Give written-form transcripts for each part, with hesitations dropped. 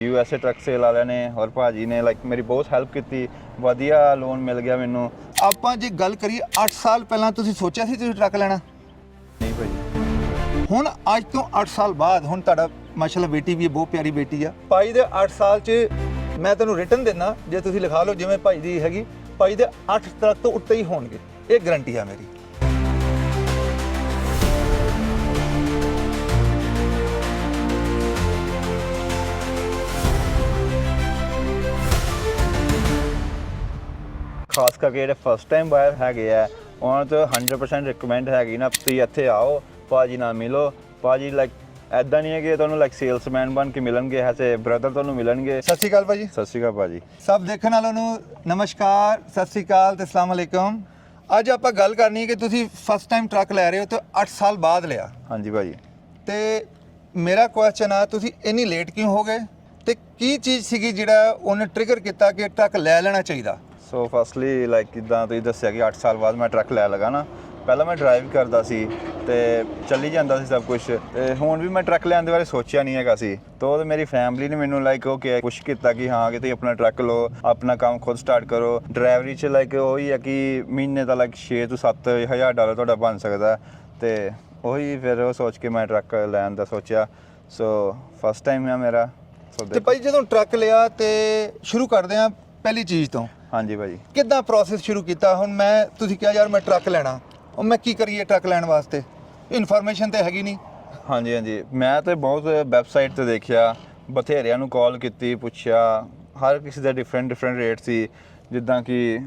USA truck sale ਵਾਲਿਆਂ ਨੇ ਔਰ ਭਾਜੀ ਨੇ ਲਾਈਕ ਮੇਰੀ ਬਹੁਤ ਹੈਲਪ ਕੀਤੀ, ਵਧੀਆ ਲੋਨ ਮਿਲ ਗਿਆ ਮੈਨੂੰ। ਆਪਾਂ ਜੇ ਗੱਲ ਕਰੀਏ 8 ਸਾਲ ਪਹਿਲਾਂ ਤੁਸੀਂ ਸੋਚਿਆ ਸੀ ਤੁਸੀਂ ਟਰੱਕ ਲੈਣਾ? ਨਹੀਂ ਭਾਜੀ। ਹੁਣ ਅੱਜ ਤੋਂ 8 ਸਾਲ ਬਾਅਦ ਹੁਣ ਤੁਹਾਡਾ ਮਾਸ਼ਾਅੱਲਾ ਬੇਟੀ ਵੀ ਹੈ, ਬਹੁਤ ਪਿਆਰੀ ਬੇਟੀ ਆ। ਭਾਈ ਦੇ 8 ਸਾਲ 'ਚ ਮੈਂ ਤੁਹਾਨੂੰ ਰਿਟਨ ਦਿੰਦਾ, ਜੇ ਤੁਸੀਂ ਲਿਖਾ ਲਓ ਜਿਵੇਂ ਭਾਈ ਦੀ ਹੈਗੀ, ਭਾਈ ਦੇ 8 ਟਰੱਕ ਤੋਂ ਉੱਤੇ ਹੀ ਹੋਣਗੇ, ਇਹ ਗਰੰਟੀ ਆ ਮੇਰੀ। ਖਾਸ ਕਰਕੇ ਜਿਹੜੇ ਫਸਟ ਟਾਈਮ ਬਾਇਰ ਹੈਗੇ ਆ ਉਹਨਾਂ ਤੋਂ 100% ਰਿਕਮੈਂਡ ਹੈਗੀ ਨਾ, ਤੁਸੀਂ ਇੱਥੇ ਆਓ, ਭਾਜੀ ਨਾਲ ਮਿਲੋ। ਭਾਜੀ ਲਾਈਕ ਐਦਾਂ ਨਹੀਂ ਹੈ ਕਿ ਤੁਹਾਨੂੰ ਲਾਈਕ ਸੇਲਸਮੈਨ ਬਣ ਕੇ ਮਿਲਣਗੇ, ਐਸੇ ਬ੍ਰਦਰ ਤੁਹਾਨੂੰ ਮਿਲਣਗੇ। ਸਤਿ ਸ਼੍ਰੀ ਅਕਾਲ ਭਾਜੀ। ਸਤਿ ਸ਼੍ਰੀ ਅਕਾਲ ਭਾਜੀ। ਸਭ ਦੇਖਣ ਵਾਲਿਆਂ ਨੂੰ ਨਮਸਕਾਰ, ਸਤਿ ਸ਼੍ਰੀ ਅਕਾਲ ਤੇ ਅਸਲਾਮ ਅਲੈਕੁਮ। ਅੱਜ ਆਪਾਂ ਗੱਲ ਕਰਨੀ ਹੈ ਕਿ ਤੁਸੀਂ ਫਸਟ ਟਾਈਮ ਟਰੱਕ ਲੈ ਰਹੇ ਹੋ ਤੇ 8 ਸਾਲ ਬਾਅਦ ਲਿਆ। ਹਾਂਜੀ ਭਾਜੀ। ਤੇ ਮੇਰਾ ਕੁਐਸਚਨ ਆ, ਤੁਸੀਂ ਇੰਨੀ ਲੇਟ ਕਿਉਂ ਹੋ ਗਏ ਤੇ ਕੀ ਚੀਜ਼ ਸੀਗੀ ਜਿਹੜਾ ਉਹਨੇ ਟ੍ਰਿਗਰ ਕੀਤਾ ਕਿ ਟਰੱਕ ਲੈ ਲੈਣਾ ਚਾਹੀਦਾ? ਸੋ ਫਸਟਲੀ ਲਾਈਕ ਜਿੱਦਾਂ ਤੁਸੀਂ ਦੱਸਿਆ ਕਿ 8 ਸਾਲ ਬਾਅਦ ਮੈਂ ਟਰੱਕ ਲੈ ਲਗਾ ਨਾ, ਪਹਿਲਾਂ ਮੈਂ ਡਰਾਈਵ ਕਰਦਾ ਸੀ ਤੇ ਚੱਲੀ ਜਾਂਦਾ ਸੀ ਸਭ ਕੁਝ, ਤੇ ਹੁਣ ਵੀ ਮੈਂ ਟਰੱਕ ਲੈਣ ਦੇ ਬਾਰੇ ਸੋਚਿਆ ਨਹੀਂ ਹੈਗਾ ਸੀ। ਤਾਂ ਮੇਰੀ ਫੈਮਿਲੀ ਨੇ ਮੈਨੂੰ ਲਾਈਕ ਉਹ ਕਿ ਪੁਸ਼ ਕੀਤਾ ਕਿ ਹਾਂ ਕਿ ਤੁਸੀਂ ਆਪਣਾ ਟਰੱਕ ਲਓ, ਆਪਣਾ ਕੰਮ ਖੁਦ ਸਟਾਰਟ ਕਰੋ। ਡਰਾਈਵਰੀ 'ਚ ਲਾਈਕ ਉਹੀ ਹੈ ਕਿ ਮਹੀਨੇ ਦਾ ਲਾਈਕ 6 ਤੋਂ 7 ਹਜ਼ਾਰ ਡਾਲਰ ਤੁਹਾਡਾ ਬਣ ਸਕਦਾ, ਤੇ ਉਹੀ ਫਿਰ ਉਹ ਸੋਚ ਕੇ ਮੈਂ ਟਰੱਕ ਲੈਣ ਦਾ ਸੋਚਿਆ। ਸੋ ਫਸਟ ਟਾਈਮ ਹੈ ਮੇਰਾ। ਤੇ ਭਾਈ ਜਦੋਂ ਟਰੱਕ ਲਿਆ ਤੇ ਸ਼ੁਰੂ ਕਰਦੇ ਆ ਪਹਿਲੀ ਚੀਜ਼ ਤੋਂ। ਹਾਂਜੀ ਭਾਜੀ। ਕਿੱਦਾਂ ਪ੍ਰੋਸੈਸ ਸ਼ੁਰੂ ਕੀਤਾ? ਹੁਣ ਤੁਸੀਂ ਕਿਹਾ ਯਾਰ ਮੈਂ ਟਰੱਕ ਲੈਣਾ, ਉਹ ਮੈਂ ਕੀ ਕਰੀਏ ਟਰੱਕ ਲੈਣ ਵਾਸਤੇ? ਇਨਫੋਰਮੇਸ਼ਨ ਤੇ ਹੈਗੀ ਨਹੀਂ। ਹਾਂਜੀ ਹਾਂਜੀ, ਮੈਂ ਤਾਂ ਬਹੁਤ ਵੈਬਸਾਈਟ ਤੇ ਦੇਖਿਆ, ਬਥੇਰਿਆਂ ਨੂੰ ਕਾਲ ਕੀਤੀ, ਪੁੱਛਿਆ, ਹਰ ਕਿਸੇ ਦਾ ਡਿਫਰੈਂਟ ਰੇਟ ਸੀ। ਜਿੱਦਾਂ ਕਿ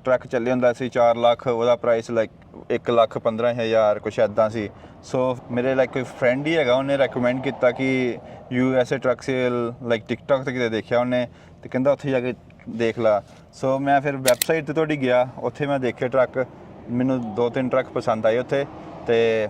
ਟਰੱਕ ਚੱਲੇ ਹੁੰਦਾ ਸੀ 4 ਲੱਖ, ਉਹਦਾ ਪ੍ਰਾਈਸ ਲਾਈਕ 1,15,000 ਕੁਛ ਇੱਦਾਂ ਸੀ। ਸੋ ਮੇਰੇ ਲਾਈਕ ਕੋਈ ਫਰੈਂਡ ਹੀ ਹੈਗਾ, ਉਹਨੇ ਰეკਮੈਂਡ ਕੀਤਾ ਕਿ USA truck sale like TikTok ਤੇ ਕਿਤੇ ਦੇਖਿਆ ਉਹਨੇ, ਤੇ ਕਹਿੰਦਾ ਉੱਥੇ ਜਾ ਕੇ ਦੇਖ ਲਾ। ਸੋ ਮੈਂ ਫਿਰ ਵੈਬਸਾਈਟ ਤੇ ਤੁਹਾਡੀ ਗਿਆ, ਉੱਥੇ ਮੈਂ ਦੇਖੇ ਟਰੱਕ, ਮੈਨੂੰ 2-3 ਟਰੱਕ ਪਸੰਦ ਆਏ ਉੱਥੇ, ਤੇ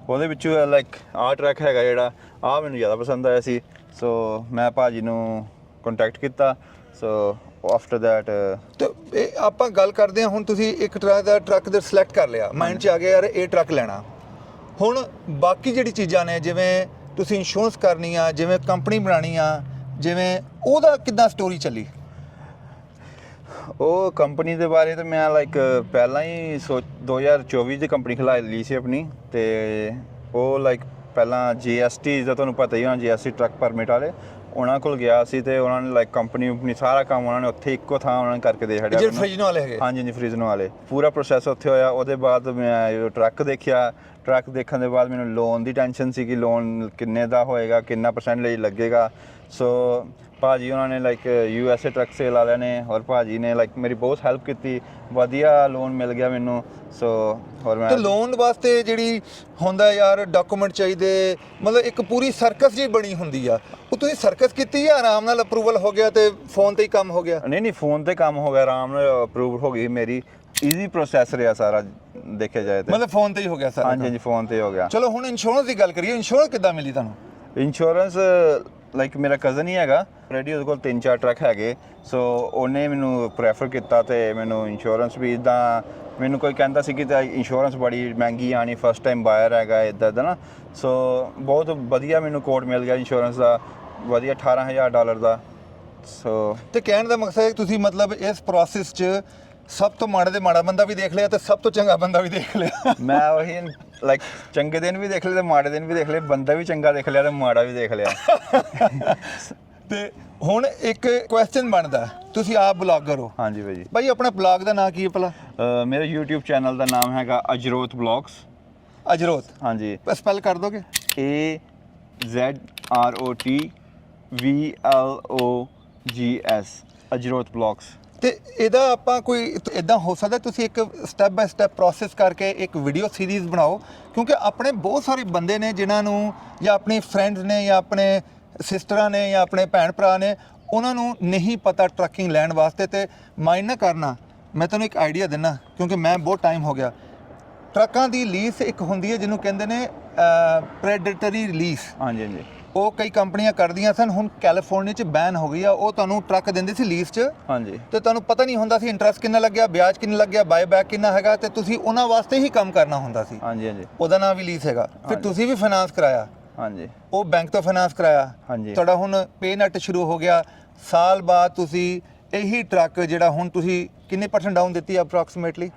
ਉਹਦੇ ਵਿੱਚੋਂ ਲਾਈਕ ਆਹ ਟਰੱਕ ਹੈਗਾ ਜਿਹੜਾ ਆਹ ਮੈਨੂੰ ਜ਼ਿਆਦਾ ਪਸੰਦ ਆਇਆ ਸੀ। ਸੋ ਮੈਂ ਭਾਜੀ ਨੂੰ ਕੰਟੈਕਟ ਕੀਤਾ। ਸੋ ਆਫਟਰ ਦੈਟ ਤੇ ਇਹ ਆਪਾਂ ਗੱਲ ਕਰਦੇ ਹਾਂ। ਹੁਣ ਤੁਸੀਂ ਇੱਕ ਟਰੱਕ ਦਾ ਸਿਲੈਕਟ ਕਰ ਲਿਆ, ਮਾਈਂਡ 'ਚ ਆ ਗਿਆ ਯਾਰ ਇਹ ਟਰੱਕ ਲੈਣਾ। ਹੁਣ ਬਾਕੀ ਜਿਹੜੀ ਚੀਜ਼ਾਂ ਨੇ, ਜਿਵੇਂ ਤੁਸੀਂ ਇੰਸ਼ੋਰੈਂਸ ਕਰਨੀ ਆ, ਜਿਵੇਂ ਕੰਪਨੀ ਬਣਾਉਣੀ ਆ, ਜਿਵੇਂ ਉਹਦਾ ਕਿੱਦਾਂ ਸਟੋਰੀ ਚੱਲੀ? ਉਹ ਕੰਪਨੀ ਦੇ ਬਾਰੇ ਤਾਂ ਮੈਂ ਲਾਈਕ ਪਹਿਲਾਂ ਹੀ 2024 ਦੀ ਕੰਪਨੀ ਖੁਲਾ ਲਈ ਸੀ ਆਪਣੀ, ਤੇ ਉਹ ਲਾਈਕ ਪਹਿਲਾਂ GST ਦਾ ਤੁਹਾਨੂੰ ਪਤਾ ਹੀ ਹੋਣਾ, GST ਟਰੱਕ ਪਰਮਿਟ ਵਾਲੇ, ਉਹਨਾਂ ਕੋਲ ਗਿਆ ਸੀ ਤੇ ਉਹਨਾਂ ਨੇ ਲਾਈਕ ਕੰਪਨੀ ਸਾਰਾ ਕੰਮ ਉਹਨਾਂ ਨੇ ਉੱਥੇ ਇੱਕੋ ਥਾਂ ਉਹਨਾਂ ਨੇ ਕਰਕੇ ਦੇ ਛੱਡਿਆ। ਜਿਹੜੇ ਫ੍ਰਿਜਨ ਵਾਲੇ ਹੈਗੇ? ਹਾਂਜੀ ਹਾਂਜੀ, ਫ੍ਰਿਜਨ ਵਾਲੇ। ਪੂਰਾ ਪ੍ਰੋਸੈਸ ਉੱਥੇ ਹੋਇਆ। ਉਹਦੇ ਬਾਅਦ ਮੈਂ ਟਰੱਕ ਦੇਖਿਆ। ਟਰੱਕ ਦੇਖਣ ਦੇ ਬਾਅਦ ਮੈਨੂੰ ਲੋਨ ਦੀ ਟੈਨਸ਼ਨ ਸੀ ਕਿ ਲੋਨ ਕਿੰਨੇ ਦਾ ਹੋਏਗਾ, ਕਿੰਨਾ % ਲੱਗੇਗਾ। ਸੋ ਭਾਜੀ ਉਹਨਾਂ ਨੇ ਲਾਈਕ USA ਟਰੱਕ ਸੇਲ ਵਾਲਿਆਂ ਨੇ ਔਰ ਭਾਜੀ ਨੇ ਲਾਈਕ ਮੇਰੀ ਬਹੁਤ ਹੈਲਪ ਕੀਤੀ, ਵਧੀਆ ਲੋਨ ਮਿਲ ਗਿਆ ਮੈਨੂੰ। ਸੋ ਔਰ ਮੈਂ ਤੇ ਲੋਨ ਵਾਸਤੇ ਜਿਹੜੀ ਹੁੰਦਾ ਯਾਰ ਡਾਕੂਮੈਂਟ ਚਾਹੀਦੇ, ਮਤਲਬ ਇੱਕ ਪੂਰੀ ਸਰਕਸ ਜੀ ਬਣੀ ਹੁੰਦੀ ਆ, ਉਹ ਤੁਸੀਂ ਸਰਕਸ ਕੀਤੀ ਜਾਂ ਆਰਾਮ ਨਾਲ ਅਪਰੂਵਲ ਹੋ ਗਿਆ ਤੇ ਫੋਨ ਤੇ ਹੀ ਕੰਮ ਹੋ ਗਿਆ? ਨਹੀਂ ਫੋਨ ਤੇ ਕੰਮ ਹੋ ਗਿਆ, ਆਰਾਮ ਨਾਲ ਅਪਰੂਵ ਹੋ ਗਈ ਮੇਰੀ। ਈਜ਼ੀ ਪ੍ਰੋਸੈਸ ਰਿਹਾ ਸਾਰਾ ਦੇਖਿਆ ਜਾਏ ਤੇ। ਮਤਲਬ ਫੋਨ ਤੇ ਹੀ ਹੋ ਗਿਆ ਸਾਰਾ? ਹਾਂਜੀ ਹਾਂਜੀ, ਫੋਨ ਤੇ ਹੋ ਗਿਆ। ਚਲੋ ਹੁਣ ਇੰਸ਼ੋਰੈਂਸ ਦੀ ਗੱਲ ਕਰੀਏ। ਇੰਸ਼ੋਰੈਂਸ ਕਿੱਦਾਂ ਮਿਲੀ ਤੁਹਾਨੂੰ? ਇੰਸ਼ੋਰੈਂਸ ਲਾਈਕ ਮੇਰਾ ਕਜ਼ਨ ਹੀ ਹੈਗਾ, ਆਲਰੇਡੀ ਉਹਦੇ ਕੋਲ 3-4 ਟਰੱਕ ਹੈਗੇ। ਸੋ ਉਹਨੇ ਮੈਨੂੰ ਪ੍ਰੈਫਰ ਕੀਤਾ ਤੇ ਮੈਨੂੰ ਇੰਸ਼ੋਰੈਂਸ ਵੀ ਇੱਦਾਂ, ਮੈਨੂੰ ਕੋਈ ਕਹਿੰਦਾ ਸੀ ਕਿ ਇੰਸ਼ੋਰੈਂਸ ਬੜੀ ਮਹਿੰਗੀ ਆਣੀ, ਫਸਟ ਟਾਈਮ ਬਾਇਰ ਹੈਗਾ ਇੱਦਾਂ ਦਾ ਨਾ। ਸੋ ਬਹੁਤ ਵਧੀਆ ਮੈਨੂੰ ਕੋਡ ਮਿਲ ਗਿਆ ਇੰਸ਼ੋਰੈਂਸ ਦਾ, ਵਧੀਆ $18,000 ਦਾ। ਸੋ ਤੇ ਕਹਿਣ ਦਾ ਮਕਸਦ ਹੈ ਤੁਸੀਂ ਮਤਲਬ ਇਸ ਪ੍ਰੋਸੈਸ 'ਚ ਸਭ ਤੋਂ ਮਾੜਾ ਤੇ ਮਾੜਾ ਬੰਦਾ ਵੀ ਦੇਖ ਲਿਆ ਤੇ ਸਭ ਤੋਂ ਚੰਗਾ ਬੰਦਾ ਵੀ ਦੇਖ ਲਿਆ। ਮੈਂ ਉਹੀ ਲਾਈਕ ਚੰਗੇ ਦਿਨ ਵੀ ਦੇਖ ਲਏ ਤੇ ਮਾੜੇ ਦਿਨ ਵੀ ਦੇਖ ਲਏ, ਬੰਦਾ ਵੀ ਚੰਗਾ ਦੇਖ ਲਿਆ ਤੇ ਮਾੜਾ ਵੀ ਦੇਖ ਲਿਆ। ਤੇ ਹੁਣ ਇੱਕ ਕੁਐਸਚਨ ਬਣਦਾ, ਤੁਸੀਂ ਆਪ ਬਲੌਗਰ ਹੋ? ਹਾਂਜੀ ਭਾਜੀ। ਭਾਈ ਆਪਣਾ ਬਲੌਗ ਦਾ ਨਾਮ ਕੀ ਹੈ ਭਲਾ? ਮੇਰੇ YouTube ਚੈਨਲ ਦਾ ਨਾਮ ਹੈਗਾ ਅਜਰੋਤ ਬਲੌਗਸ। ਅਜਰੋਤ? ਹਾਂਜੀ। ਸਪੈਲ ਕਰ ਦੋਗੇ? AZROTVLOGS, Azrot blogs. ਤੇ ਇਹਦਾ ਆਪਾਂ ਕੋਈ ਇਦਾਂ ਹੋ ਸਕਦਾ ਤੁਸੀਂ ਇੱਕ ਸਟੈਪ ਬਾਏ ਸਟੈਪ ਪ੍ਰੋਸੈਸ ਕਰਕੇ ਇੱਕ ਵੀਡੀਓ ਸੀਰੀਜ਼ ਬਣਾਓ, ਕਿਉਂਕਿ ਆਪਣੇ ਬਹੁਤ ਸਾਰੇ ਬੰਦੇ ਨੇ ਜਿਨ੍ਹਾਂ ਨੂੰ, ਜਾਂ ਆਪਣੇ ਫਰੈਂਡਸ ਨੇ, ਜਾਂ ਆਪਣੇ ਸਿਸਟਰਾਂ ਨੇ, ਜਾਂ ਆਪਣੇ ਭੈਣ ਭਰਾ ਨੇ, ਉਹਨਾਂ ਨੂੰ ਨਹੀਂ ਪਤਾ ਟਰੱਕਿੰਗ ਲੈਣ ਵਾਸਤੇ। ਤੇ ਮਾਈਂਡ ਨਾ ਕਰਨਾ, ਮੈਂ ਤੁਹਾਨੂੰ ਇੱਕ ਆਈਡੀਆ ਦਿੰਦਾ, ਕਿਉਂਕਿ ਮੈਂ ਬਹੁਤ ਟਾਈਮ ਹੋ ਗਿਆ। ਟਰੱਕਾਂ ਦੀ ਲੀਜ਼ ਇੱਕ ਹੁੰਦੀ ਹੈ ਜਿਹਨੂੰ ਕਹਿੰਦੇ ਨੇ ਪ੍ਰੈਡੇਟਰੀ ਲੀਜ਼। ਹਾਂਜੀ ਹਾਂਜੀ। ਉਹ ਕਈ ਕੰਪਨੀਆਂ ਕਰਦੀਆਂ ਸਨ, ਹੁਣ ਕੈਲੀਫੋਰਨੀਆ 'ਚ ਬੈਨ ਹੋ ਗਈ ਆ। ਉਹ ਤੁਹਾਨੂੰ ਟਰੱਕ ਦਿੰਦੇ ਸੀ ਲੀਜ਼ 'ਚ। ਹਾਂਜੀ। ਤੇ ਤੁਹਾਨੂੰ ਪਤਾ ਨਹੀਂ ਹੁੰਦਾ ਸੀ ਇੰਟਰਸਟ ਕਿੰਨਾ ਲੱਗਿਆ, ਵਿਆਜ ਕਿੰਨਾ ਲੱਗਿਆ, ਬਾਏ ਬੈਕ ਕਿੰਨਾ ਹੈਗਾ, ਤੇ ਤੁਸੀਂ ਉਹਨਾਂ ਵਾਸਤੇ ਹੀ ਕੰਮ ਕਰਨਾ ਹੁੰਦਾ ਸੀ। ਹਾਂਜੀ ਹਾਂਜੀ। ਉਹਦਾ ਨਾਮ ਵੀ ਲੀਜ਼ ਹੈਗਾ। ਫਿਰ ਤੁਸੀਂ ਵੀ ਫਾਈਨਾਂਸ ਕਰਾਇਆ? ਹਾਂਜੀ ਉਹ ਬੈਂਕ ਤੋਂ ਫਾਈਨਾਂਸ ਕਰਾਇਆ, ਹਾਂਜੀ ਤੁਹਾਡਾ ਹੁਣ ਪੇ ਨੈਟ ਸ਼ੁਰੂ ਹੋ ਗਿਆ, ਸਾਲ ਬਾਅਦ ਤੁਸੀਂ ਇਹੀ ਟਰੱਕ ਜਿਹੜਾ ਹੁਣ ਤੁਸੀਂ ਕਿੰਨੇ % ਡਾਊਨ ਦਿੱਤੀ ਅਪਰੋਕਸੀਮੇਟਲੀ?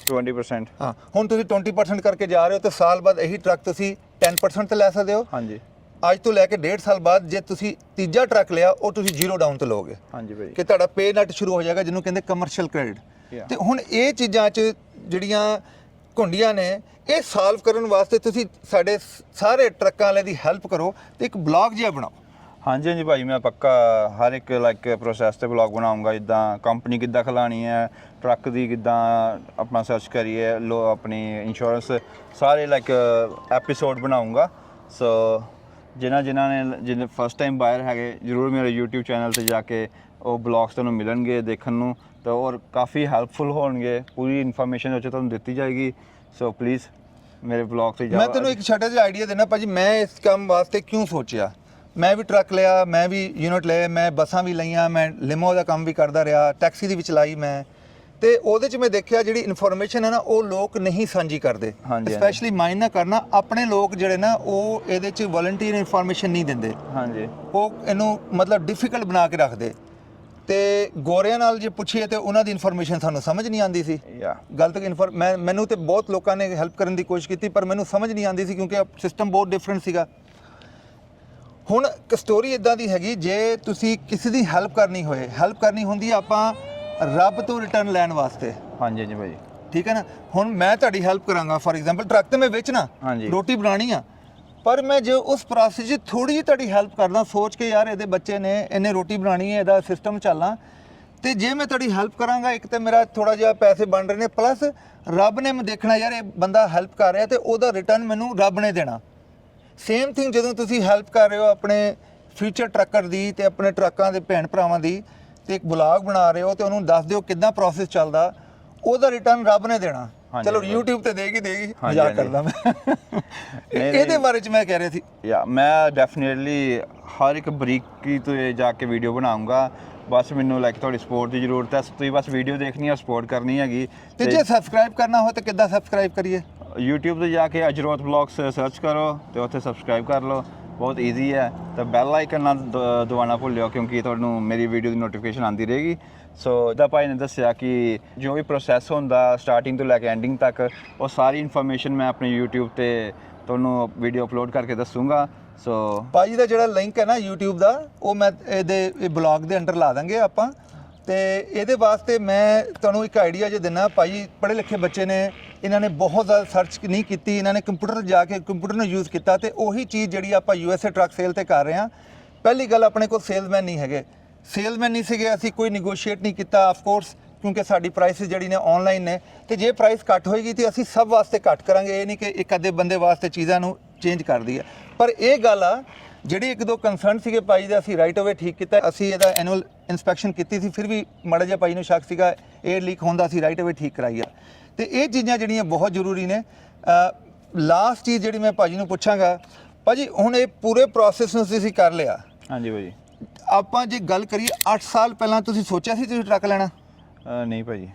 20%। ਹਾਂ, ਹੁਣ ਤੁਸੀਂ 20% ਕਰਕੇ ਜਾ ਰਹੇ ਹੋ ਤੇ ਸਾਲ ਬਾਅਦ ਇਹੀ ਟਰੱਕ ਤੁਸੀਂ 10% ਤੇ ਲੈ ਸਕਦੇ ਹੋ। ਹਾਂਜੀ ਅੱਜ ਤੋਂ ਲੈ ਕੇ 1.5 ਸਾਲ ਬਾਅਦ ਜੇ ਤੁਸੀਂ ਤੀਜਾ ਟਰੱਕ ਲਿਆ ਉਹ ਤੁਸੀਂ 0 ਡਾਊਨ ਤੇ ਲਓਗੇ ਹਾਂਜੀ ਭਾਈ। ਕਿ ਤੁਹਾਡਾ ਪੇ ਨੈਟ ਸ਼ੁਰੂ ਹੋ ਜਾਏਗਾ, ਜਿਹਨੂੰ ਕਹਿੰਦੇ ਕਮਰਸ਼ੀਅਲ ਕ੍ਰੈਡਿਟ। ਤੇ ਹੁਣ ਇਹ ਚੀਜ਼ਾਂ 'ਚ ਜਿਹੜੀਆਂ ਘੁੰਡੀਆਂ ਨੇ ਇਹ ਸਾਲਵ ਕਰਨ ਵਾਸਤੇ ਤੁਸੀਂ ਸਾਡੇ ਸਾਰੇ ਟਰੱਕਾਂ ਵਾਲੇ ਦੀ ਹੈਲਪ ਕਰੋ ਤੇ ਇੱਕ ਬਲੌਗ ਜਿਹਾ ਬਣਾਓ। ਹਾਂਜੀ ਹਾਂਜੀ ਭਾਈ, ਮੈਂ ਪੱਕਾ ਹਰ ਇੱਕ ਲਾਈਕ ਪ੍ਰੋਸੈਸ ਤੇ ਬਲੌਗ ਬਣਾਉਂਗਾ, ਜਿੱਦਾਂ ਕੰਪਨੀ ਕਿੱਦਾਂ ਖਿਲਾਣੀ ਹੈ, ਟਰੱਕ ਦੀ ਕਿੱਦਾਂ ਆਪਣਾ ਸਰਚ ਕਰੀਏ, ਆਪਣੀ ਇੰਸ਼ੋਰੈਂਸ, ਸਾਰੇ ਲਾਈਕ ਐਪੀਸੋਡ ਬਣਾਉਂਗਾ। ਸੋ ਜਿਨ੍ਹਾਂ ਨੇ ਜਿਹਨੇ ਫਸਟ ਟਾਈਮ ਬਾਇਰ ਹੈਗੇ, ਜ਼ਰੂਰ ਮੇਰੇ YouTube ਚੈਨਲ ਤੇ ਜਾ ਕੇ ਉਹ ਬਲੌਗਸ ਤੁਹਾਨੂੰ ਮਿਲਣਗੇ ਦੇਖਣ ਨੂੰ, ਤਾਂ ਔਰ ਕਾਫੀ ਹੈਲਪਫੁਲ ਹੋਣਗੇ, ਪੂਰੀ ਇਨਫੋਰਮੇਸ਼ਨ ਉਹ 'ਚ ਤੁਹਾਨੂੰ ਦਿੱਤੀ ਜਾਏਗੀ। ਸੋ ਪਲੀਜ਼ ਮੇਰੇ ਬਲੌਗ ਤੇ ਜਾਓ। ਮੈਂ ਤੈਨੂੰ ਇੱਕ ਛੋਟਾ ਜਿਹਾ ਆਈਡੀਆ ਦੇਣਾ ਭਾਜੀ, ਮੈਂ ਇਸ ਕੰਮ ਵਾਸਤੇ ਕਿਉਂ ਸੋਚਿਆ। ਮੈਂ ਵੀ ਟਰੱਕ ਲਿਆ, ਮੈਂ ਵੀ ਯੂਨਿਟ ਲਏ, ਮੈਂ ਬੱਸਾਂ ਵੀ ਲਈਆਂ, ਮੈਂ ਲਿਮੋ ਦਾ ਕੰਮ ਵੀ ਕਰਦਾ ਰਿਹਾ, ਟੈਕਸੀ ਦੀ ਵੀ ਚਲਾਈ ਮੈਂ, ਤੇ ਉਹਦੇ 'ਚ ਮੈਂ ਦੇਖਿਆ ਜਿਹੜੀ ਇਨਫੋਰਮੇਸ਼ਨ ਹੈ ਨਾ ਉਹ ਲੋਕ ਨਹੀਂ ਸਾਂਝੀ ਕਰਦੇ। ਸਪੈਸ਼ਲੀ ਮਾਈਂਡ ਨਾ ਕਰਨਾ, ਆਪਣੇ ਲੋਕ ਜਿਹੜੇ ਨਾ ਉਹ ਇਹਦੇ 'ਚ ਵਲੰਟੀਅਰ ਇਨਫੋਰਮੇਸ਼ਨ ਨਹੀਂ ਦਿੰਦੇ। ਹਾਂਜੀ, ਉਹ ਇਹਨੂੰ ਮਤਲਬ ਡਿਫਿਕਲਟ ਬਣਾ ਕੇ ਰੱਖਦੇ। ਤੇ ਗੋਰਿਆਂ ਨਾਲ ਜੇ ਪੁੱਛੀਏ ਤੇ ਉਹਨਾਂ ਦੀ ਇਨਫੋਰਮੇਸ਼ਨ ਸਾਨੂੰ ਸਮਝ ਨਹੀਂ ਆਉਂਦੀ ਸੀ। ਗਲਤ ਮੈਨੂੰ ਤੇ ਬਹੁਤ ਲੋਕਾਂ ਨੇ ਹੈਲਪ ਕਰਨ ਦੀ ਕੋਸ਼ਿਸ਼ ਕੀਤੀ, ਪਰ ਮੈਨੂੰ ਸਮਝ ਨਹੀਂ ਆਉਂਦੀ ਸੀ ਕਿਉਂਕਿ ਸਿਸਟਮ ਬਹੁਤ ਡਿਫਰੈਂਟ ਸੀਗਾ। ਹੁਣ ਇੱਕ ਸਟੋਰੀ ਇਦਾਂ ਦੀ ਹੈਗੀ, ਜੇ ਤੁਸੀਂ ਕਿਸੇ ਦੀ ਹੈਲਪ ਕਰਨੀ ਹੋਏ, ਹੈਲਪ ਕਰਨੀ ਹੁੰਦੀ ਆਪਾਂ ਰੱਬ ਤੋਂ ਰਿਟਰਨ ਲੈਣ ਵਾਸਤੇ। ਹਾਂਜੀ ਹਾਂਜੀ ਭਾਈ, ਠੀਕ ਹੈ ਨਾ। ਹੁਣ ਮੈਂ ਤੁਹਾਡੀ ਹੈਲਪ ਕਰਾਂਗਾ, ਫੋਰ ਐਗਜ਼ਾਮਪਲ ਟਰੱਕ ਤੇ ਮੈਂ ਵੇਚਣਾ, ਰੋਟੀ ਬਣਾਉਣੀ ਆ, ਪਰ ਮੈਂ ਜੇ ਉਸ ਪ੍ਰੋਸੈਸ 'ਚ ਥੋੜੀ ਜਿਹੀ ਤੁਹਾਡੀ ਹੈਲਪ ਕਰਦਾ, ਸੋਚ ਕੇ ਯਾਰ ਇਹਦੇ ਬੱਚੇ ਨੇ, ਇਹਨੇ ਰੋਟੀ ਬਣਾਉਣੀ ਹੈ, ਇਹਦਾ ਸਿਸਟਮ ਚੱਲਣਾ, ਤੇ ਜੇ ਮੈਂ ਤੁਹਾਡੀ ਹੈਲਪ ਕਰਾਂਗਾ, ਇੱਕ ਤਾਂ ਮੇਰਾ ਥੋੜਾ ਜਿਹਾ ਪੈਸੇ ਬਣ ਰਹੇ ਨੇ, ਪਲੱਸ ਰੱਬ ਨੇ ਮੈਂ ਦੇਖਣਾ ਯਾਰ ਇਹ ਬੰਦਾ ਹੈਲਪ ਕਰ ਰਿਹਾ ਤੇ ਉਹਦਾ ਰਿਟਰਨ ਮੈਨੂੰ ਰੱਬ ਨੇ ਦੇਣਾ। ਸੇਮ ਥਿੰਗ ਜਦੋਂ ਤੁਸੀਂ ਹੈਲਪ ਕਰ ਰਹੇ ਹੋ ਆਪਣੇ ਫਿਊਚਰ ਟਰੱਕਰ ਦੀ ਤੇ ਆਪਣੇ ਟਰੱਕਾਂ ਦੇ ਭੈਣ ਭਰਾਵਾਂ ਦੀ, ਤੇ ਇੱਕ ਬਲੌਗ ਬਣਾ ਰਹੇ ਹੋ ਤੇ ਉਹਨੂੰ ਦੱਸ ਦਿਓ ਕਿੱਦਾਂ ਪ੍ਰੋਸੈਸ ਚੱਲਦਾ, ਉਹਦਾ ਰਿਟਰਨ ਰੱਬ ਨੇ ਦੇਣਾ। ਚਲੋ YouTube ਤੇ ਦੇਗੀ, ਮਜ਼ਾਕ ਕਰਦਾ ਮੈਂ। ਇਹਦੇ ਬਾਰੇ 'ਚ ਮੈਂ ਕਹਿ ਰਿਹਾ ਸੀ ਮੈਂ ਡੈਫੀਨੇਟਲੀ ਹਰ ਇੱਕ ਬਰੀਕੀ ਤੋਂ ਜਾ ਕੇ ਵੀਡੀਓ ਬਣਾਉਂਗਾ। ਬਸ ਮੈਨੂੰ ਲਾਈਕ ਤੁਹਾਡੀ ਸਪੋਰਟ ਦੀ ਜ਼ਰੂਰਤ ਹੈ। ਤੁਸੀਂ ਬਸ ਵੀਡੀਓ ਦੇਖਣੀ ਹੈ, ਸਪੋਰਟ ਕਰਨੀ ਹੈਗੀ। ਤੇ ਜੇ ਸਬਸਕ੍ਰਾਈਬ ਕਰਨਾ ਹੋ ਤਾਂ ਕਿੱਦਾਂ ਸਬਸਕ੍ਰਾਈਬ ਕਰੀਏ? YouTube ਤੇ ਜਾ ਕੇ ਅਜਰੋਤ ਬਲੌਗਸ ਸਰਚ ਕਰੋ ਤੇ ਉੱਥੇ ਸਬਸਕ੍ਰਾਈਬ ਕਰ ਲਓ, ਬਹੁਤ ਈਜ਼ੀ ਹੈ। ਤਾਂ ਬੈਲ ਆਈਕਨ ਨਾਲ ਦਬਾਉਣਾ ਭੁੱਲਿਓ ਕਿਉਂਕਿ ਤੁਹਾਨੂੰ ਮੇਰੀ ਵੀਡੀਓ ਦੀ ਨੋਟੀਫਿਕੇਸ਼ਨ ਆਉਂਦੀ ਰਹੇਗੀ। ਸੋ ਜਿੱਦਾਂ ਭਾਈ ਨੇ ਦੱਸਿਆ ਕਿ ਜੋ ਵੀ ਪ੍ਰੋਸੈਸ ਹੁੰਦਾ ਸਟਾਰਟਿੰਗ ਤੋਂ ਲੈ ਕੇ ਐਂਡਿੰਗ ਤੱਕ, ਉਹ ਸਾਰੀ ਇਨਫੋਰਮੇਸ਼ਨ ਮੈਂ ਆਪਣੇ YouTube ਤੇ ਤੁਹਾਨੂੰ ਵੀਡੀਓ ਅਪਲੋਡ ਕਰਕੇ ਦੱਸੂਗਾ। ਸੋ ਭਾਜੀ ਦਾ ਜਿਹੜਾ ਲਿੰਕ ਹੈ ਨਾ YouTube ਦਾ, ਉਹ ਮੈਂ ਇਹ ਬਲੌਗ ਦੇ ਅੰਡਰ ਲਾ ਦਾਂਗੇ ਆਪਾਂ। ਤੇ ਇਹਦੇ ਵਾਸਤੇ ਮੈਂ ਤੁਹਾਨੂੰ ਇੱਕ ਆਈਡੀਆ ਜੇ ਦਿੰਦਾ। ਭਾਈ ਪੜ੍ਹੇ ਲਿਖੇ ਬੱਚੇ ਨੇ, ਇਹਨਾਂ ਨੇ ਬਹੁਤ ਜ਼ਿਆਦਾ ਸਰਚ ਨਹੀਂ ਕੀਤੀ, ਇਹਨਾਂ ਨੇ ਕੰਪਿਊਟਰ ਜਾ ਕੇ ਕੰਪਿਊਟਰ ਨੂੰ ਯੂਜ਼ ਕੀਤਾ ਤੇ ਉਹੀ ਚੀਜ਼ ਜਿਹੜੀ ਆਪਾਂ USA ਟਰੱਕ ਸੇਲ ਤੇ ਕਰ ਰਹੇ ਹਾਂ। ਪਹਿਲੀ ਗੱਲ, ਆਪਣੇ ਕੋਲ ਸੇਲਸਮੈਨ ਨਹੀਂ ਹੈਗੇ, ਸੇਲਸਮੈਨ ਨਹੀਂ ਸੀਗੇ, ਅਸੀਂ ਕੋਈ ਨੈਗੋਸ਼ੀਏਟ ਨਹੀਂ ਕੀਤਾ ਆਫ ਕੋਰਸ, ਕਿਉਂਕਿ ਸਾਡੀ ਪ੍ਰਾਈਸਿਸ ਜਿਹੜੀ ਨੇ ਆਨਲਾਈਨ ਨੇ, ਤੇ ਜੇ ਪ੍ਰਾਈਸ ਘੱਟ ਹੋਏਗੀ ਤੇ ਅਸੀਂ ਸਭ ਵਾਸਤੇ ਘੱਟ ਕਰਾਂਗੇ। ਇਹ ਨਹੀਂ ਕਿ ਇੱਕ ਅੱਧੇ ਬੰਦੇ ਵਾਸਤੇ ਚੀਜ਼ਾਂ ਨੂੰ ਚੇਂਜ ਕਰ ਦਈਏ। ਪਰ ਇਹ ਗੱਲ ਆ ਜਿਹੜੀ ਇੱਕ ਦੋ ਕੰਸਰਨ ਸੀਗੇ ਭਾਈ ਦੇ, ਅਸੀਂ ਰਾਈਟ ਅਵੇ ਠੀਕ ਕੀਤਾ। ਅਸੀਂ ਇਹਦਾ ਐਨੂਅਲ ਇਨਸਪੈਕਸ਼ਨ ਕੀਤੀ ਸੀ, ਫਿਰ ਵੀ ਮਾੜਾ ਜਿਹਾ ਭਾਈ ਨੂੰ ਸ਼ੱਕ ਸੀਗਾ 에ਅਰ ਲੀਕ ਹੁੰਦਾ, ਅਸੀਂ ਰਾਈਟ ਅਵੇ ਠੀਕ ਕਰਾਈ ਆ। ਤੇ ਇਹ ਚੀਜ਼ਾਂ ਜਿਹੜੀਆਂ ਬਹੁਤ ਜ਼ਰੂਰੀ ਨੇ। ਲਾਸਟ ਚੀਜ਼ ਜਿਹੜੀ ਮੈਂ ਭਾਜੀ ਨੂੰ ਪੁੱਛਾਂਗਾ, ਭਾਜੀ ਹੁਣ ਇਹ ਪੂਰੇ ਪ੍ਰੋਸੈਸ ਨੂੰ ਤੁਸੀਂ ਕਰ ਲਿਆ। ਹਾਂਜੀ ਭਾਜੀ, ਆਪਾਂ ਜੇ ਗੱਲ ਕਰੀਏ 8 ਸਾਲ ਪਹਿਲਾਂ ਤੁਸੀਂ ਸੋਚਿਆ ਸੀ ਤੁਸੀਂ ਟਰੱਕ ਲੈਣਾ? ਨਹੀਂ ਭਾਜੀ।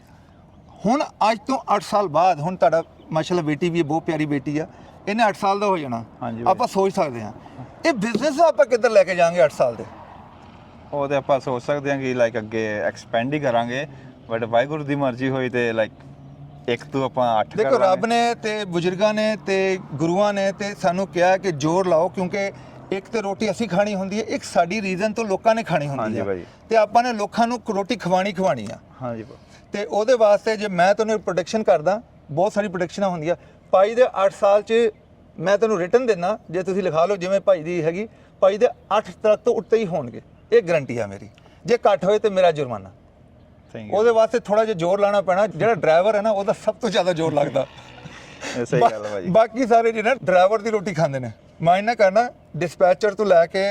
ਹੁਣ ਅੱਜ ਤੋਂ 8 ਸਾਲ ਬਾਅਦ, ਹੁਣ ਤੁਹਾਡਾ ਮਾਸ਼ਾਅੱਲਾ ਬੇਟੀ ਵੀ ਬਹੁਤ ਪਿਆਰੀ ਬੇਟੀ ਆ, ਇਹਨੇ 8 ਸਾਲ ਦਾ ਹੋ ਜਾਣਾ, ਆਪਾਂ ਸੋਚ ਸਕਦੇ ਹਾਂ ਇਹ ਬਿਜ਼ਨਸ ਆਪਾਂ ਕਿੱਧਰ ਲੈ ਕੇ ਜਾਵਾਂਗੇ 8 ਸਾਲ ਦੇ? ਉਹ ਤੇ ਆਪਾਂ ਸੋਚ ਸਕਦੇ ਹਾਂ ਕਿ ਲਾਈਕ ਅੱਗੇ ਐਕਸਪੈਂਡ ਹੀ ਕਰਾਂਗੇ, ਬਟ ਵਾਹਿਗੁਰੂ ਦੀ ਮਰਜ਼ੀ ਹੋਈ ਤੇ ਲਾਈਕ ਇੱਕ ਤੋਂ ਆਪਾਂ 8 ਦੇਖੋ, ਰੱਬ ਨੇ ਤੇ ਬਜ਼ੁਰਗਾਂ ਨੇ ਤੇ ਗੁਰੂਆਂ ਨੇ ਤੇ ਸਾਨੂੰ ਕਿਹਾ ਕਿ ਜ਼ੋਰ ਲਾਓ, ਕਿਉਂਕਿ ਇੱਕ ਤੇ ਰੋਟੀ ਅਸੀਂ ਖਾਣੀ ਹੁੰਦੀ ਹੈ, ਇੱਕ ਸਾਡੀ ਰੀਜ਼ਨ ਤੋਂ ਲੋਕਾਂ ਨੇ ਖਾਣੀ ਹੁੰਦੀ ਹੈ, ਤੇ ਆਪਾਂ ਨੇ ਲੋਕਾਂ ਨੂੰ ਰੋਟੀ ਖਵਾਣੀ ਆ। ਹਾਂਜੀ, ਤੇ ਉਹਦੇ ਵਾਸਤੇ ਜੇ ਮੈਂ ਤੁਹਾਨੂੰ ਪ੍ਰੋਡਕਸ਼ਨ ਕਰਦਾ, ਬਹੁਤ ਸਾਰੀ ਪ੍ਰੋਡਕਸ਼ਨਾਂ ਹੁੰਦੀਆਂ। ਭਾਈ ਦੇ 8 ਸਾਲ 'ਚ ਮੈਂ ਤੁਹਾਨੂੰ ਰਿਟਰਨ ਦਿੰਦਾ, ਜੇ ਤੁਸੀਂ ਲਿਖਾ ਲਓ ਜਿਵੇਂ ਭਾਈ ਦੀ ਹੈਗੀ, ਭਾਈ ਦੇ 8 ਟਰੱਕ ਤੋਂ ਉੱਤੇ ਹੀ ਹੋਣਗੇ, ਇਹ ਗਰੰਟੀ ਆ ਮੇਰੀ। ਜੇ ਘੱਟ ਹੋਏ ਤੇ ਮੇਰਾ ਜੁਰਮਾਨਾ। ਉਹਦੇ ਵਾਸਤੇ ਥੋੜਾ ਜਿਹਾ ਜ਼ੋਰ ਲਾਣਾ ਪੈਣਾ। ਜਿਹੜਾ ਡਰਾਈਵਰ ਹੈ ਨਾ, ਉਹਦਾ ਸਭ ਤੋਂ ਜ਼ਿਆਦਾ ਜ਼ੋਰ ਲੱਗਦਾ। ਸਹੀ ਗੱਲ ਹੈ ਭਾਈ। ਬਾਕੀ ਸਾਰੇ ਜਿਹੜੇ ਡਰਾਈਵਰ ਦੀ ਰੋਟੀ ਖਾਂਦੇ ਨੇ, ਮਾਈਂਡ ਨਾ ਕਰਨਾ। ਡਿਸਪੈਚਰ ਤੋਂ ਲੈ ਕੇ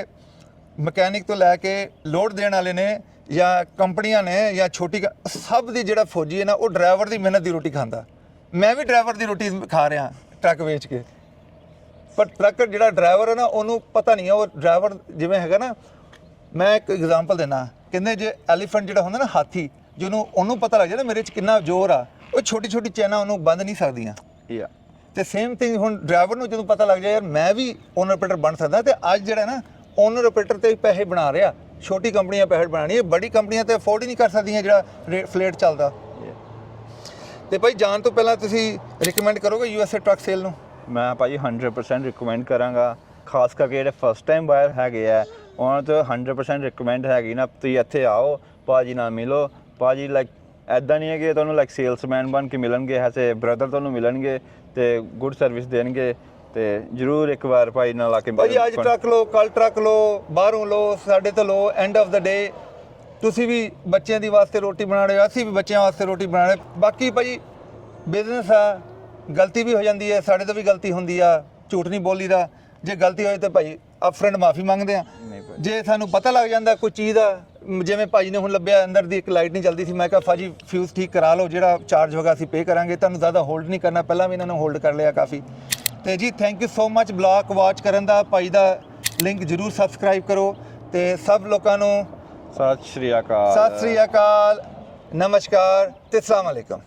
ਮਕੈਨਿਕ ਤੋਂ ਲੈ ਕੇ ਲੋਡ ਦੇਣ ਵਾਲੇ ਨੇ ਜਾਂ ਕੰਪਨੀਆਂ ਨੇ ਜਾਂ ਛੋਟੀ, ਸਭ ਦੀ ਜਿਹੜਾ ਫੌਜੀ ਹੈ ਨਾ, ਉਹ ਡਰਾਈਵਰ ਦੀ ਮਿਹਨਤ ਦੀ ਰੋਟੀ ਖਾਂਦਾ। ਮੈਂ ਵੀ ਡਰਾਈਵਰ ਦੀ ਰੋਟੀ ਖਾ ਰਿਹਾ ਟਰੱਕ ਵੇਚ ਕੇ, ਪਰ ਟਰੱਕ ਜਿਹੜਾ ਡਰਾਈਵਰ ਹੈ ਨਾ, ਉਹਨੂੰ ਪਤਾ ਨਹੀਂ ਹੈ। ਉਹ ਡਰਾਈਵਰ ਜਿਵੇਂ ਹੈਗਾ ਨਾ, ਮੈਂ ਇੱਕ ਐਗਜ਼ਾਮਪਲ ਦੇਣਾ, ਕਹਿੰਦੇ ਜੇ ਐਲੀਫੈਂਟ ਜਿਹੜਾ ਹੁੰਦਾ ਨਾ, ਹਾਥੀ, ਜਿਹਨੂੰ ਉਹਨੂੰ ਪਤਾ ਲੱਗ ਜਾਂਦਾ ਮੇਰੇ 'ਚ ਕਿੰਨਾ ਜ਼ੋਰ ਆ, ਉਹ ਛੋਟੀ ਛੋਟੀ ਚੈਨਾਂ ਉਹਨੂੰ ਬੰਦ ਨਹੀਂ ਸਕਦੀਆਂ। ਤੇ ਸੇਮ ਥਿੰਗ ਹੁਣ ਡਰਾਈਵਰ ਨੂੰ ਜਦੋਂ ਪਤਾ ਲੱਗ ਜਾਏ ਯਾਰ ਮੈਂ ਵੀ ਓਨਰ ਆਪਰੇਟਰ ਬਣ ਸਕਦਾ, ਤੇ ਅੱਜ ਜਿਹੜਾ ਨਾ ਓਨਰ ਆਪਰੇਟਰ ਤੇ ਪੈਸੇ ਬਣਾ ਰਿਹਾ, ਛੋਟੀ ਕੰਪਨੀਆਂ ਪੈਸੇ ਬਣਾਣੀ, ਇਹ ਬੜੀ ਕੰਪਨੀਆਂ ਤੇ ਅਫੋਰਡ ਹੀ ਨਹੀਂ ਕਰ ਸਕਦੀਆਂ ਜਿਹੜਾ ਫਲੇਟ ਚੱਲਦਾ। ਤੇ ਭਾਈ ਜਾਣ ਤੋਂ ਪਹਿਲਾਂ ਤੁਸੀਂ ਰਿਕਮੈਂਡ ਕਰੋਗੇ USA ਟਰੱਕ ਸੇਲ ਨੂੰ? ਮੈਂ ਭਾਜੀ 100% ਰਿਕਮੈਂਡ ਕਰਾਂਗਾ, ਖਾਸ ਕਰਕੇ ਜਿਹੜੇ ਫਸਟ ਟਾਈਮ ਬਾਇਰ ਹੈਗੇ ਆ ਉਹਨਾਂ ਤੋਂ 100% ਰਿਕਮੈਂਡ ਹੈਗੀ ਨਾ, ਤੁਸੀਂ ਇੱਥੇ ਆਓ ਭਾਜੀ ਨਾਲ ਮਿਲੋ। ਭਾਜੀ ਲਾਈਕ ਐਦਾਂ ਨਹੀਂ ਹੈ ਕਿ ਤੁਹਾਨੂੰ ਲਾਈਕ ਸੇਲਸਮੈਨ ਬਣ ਕੇ ਮਿਲਣਗੇ, ਐਸੇ ਬ੍ਰਦਰ ਤੁਹਾਨੂੰ ਮਿਲਣਗੇ ਤੇ ਗੁੱਡ ਸਰਵਿਸ ਦੇਣਗੇ। ਤੇ ਜ਼ਰੂਰ ਇੱਕ ਵਾਰ ਭਾਈ ਨਾਲ ਆ ਕੇ ਭਾਜੀ ਅੱਜ ਟਰੱਕ ਲਓ, ਕੱਲ ਟਰੱਕ ਲਓ, ਬਾਹਰੋਂ ਲਓ, ਸਾਡੇ ਤੋਂ ਲਓ, ਐਂਡ ਆਫ ਦਾ ਡੇ ਤੁਸੀਂ ਵੀ ਬੱਚਿਆਂ ਦੀ ਵਾਸਤੇ ਰੋਟੀ ਬਣਾ ਰਹੇ ਹੋ, ਅਸੀਂ ਵੀ ਬੱਚਿਆਂ ਵਾਸਤੇ ਰੋਟੀ ਬਣਾ ਰਹੇ। ਬਾਕੀ ਭਾਜੀ ਬਿਜ਼ਨਸ ਆ, ਗਲਤੀ ਵੀ ਹੋ ਜਾਂਦੀ ਹੈ, ਸਾਡੇ ਤੋਂ ਵੀ ਗਲਤੀ ਹੁੰਦੀ ਆ, ਝੂਠ ਨਹੀਂ ਬੋਲੀ ਦਾ। ਜੇ ਗਲਤੀ ਹੋਏ ਤਾਂ ਭਾਈ ਅਪਫਰੰਟ ਮਾਫੀ ਮੰਗਦੇ ਆ। ਜੇ ਸਾਨੂੰ ਪਤਾ ਲੱਗ ਜਾਂਦਾ ਕੋਈ ਚੀਜ਼ ਦਾ, ਜਿਵੇਂ ਭਾਜੀ ਨੇ ਹੁਣ ਲੱਭਿਆ ਅੰਦਰ ਦੀ ਇੱਕ ਲਾਈਟ ਨਹੀਂ ਚੱਲਦੀ ਸੀ, ਮੈਂ ਕਿਹਾ ਭਾਜੀ ਫਿਊਜ਼ ਠੀਕ ਕਰਾ ਲਓ, ਜਿਹੜਾ ਚਾਰਜ ਹੋਗਾ ਅਸੀਂ ਪੇ ਕਰਾਂਗੇ, ਤੁਹਾਨੂੰ ਜ਼ਿਆਦਾ ਹੋਲਡ ਨਹੀਂ ਕਰਨਾ। ਪਹਿਲਾਂ ਵੀ ਇਹਨਾਂ ਨੂੰ ਹੋਲਡ ਕਰ ਲਿਆ ਕਾਫੀ। ਤੇ ਜੀ thank you so much blog watch ਕਰਨ ਦਾ। ਭਾਈ ਦਾ ਲਿੰਕ ਜ਼ਰੂਰ ਸਬਸਕ੍ਰਾਈਬ ਕਰੋ ਤੇ ਸਭ ਲੋਕਾਂ ਨੂੰ ਸਤਿ ਸ਼੍ਰੀ ਅਕਾਲ, ਸਤਿ ਸ੍ਰੀ ਅਕਾਲ, ਨਮਸਕਾਰ ਤੇ ਅਸਲਾਮ ਅਲੈਕਮ।